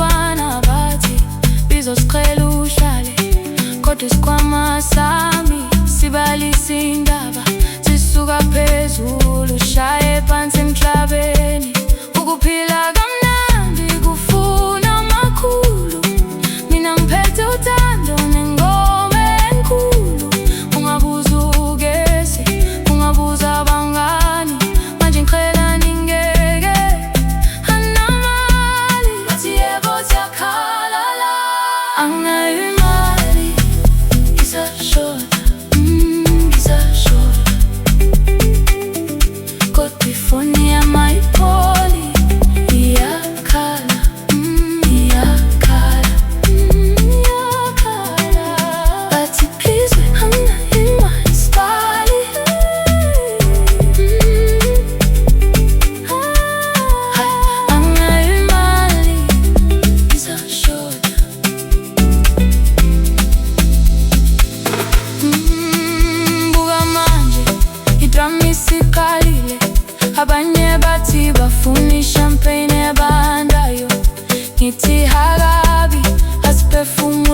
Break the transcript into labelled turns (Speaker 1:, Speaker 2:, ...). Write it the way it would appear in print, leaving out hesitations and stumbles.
Speaker 1: abantwana bathi bizosiqhela uhlale, kodwa isikhwama sami sibalisa indaba. Sisuka phezulu shaye phansi emhlabeni, ukuphila kamnandi kufuna amakhulu. Mina ngiphethe uthando nengoma enkulu. Ungabuza ugesi, ungabuza abangani, manje ngiqhela ningeke anamali. Bathi yebo siyakhala la, anginayo imali, ngisashoda, ngisashoda. Kodwa ifoni yami ayipholi, iyakhala, iyakhala, iyakhala. Bathi please wena anginayo imali, sibali. Anginayo imali, ngisashoda. Buka manje idrum isikalile, abanye bathi bafuna i-champagne ebandayo. Ngithi hakabi, asiphefumule.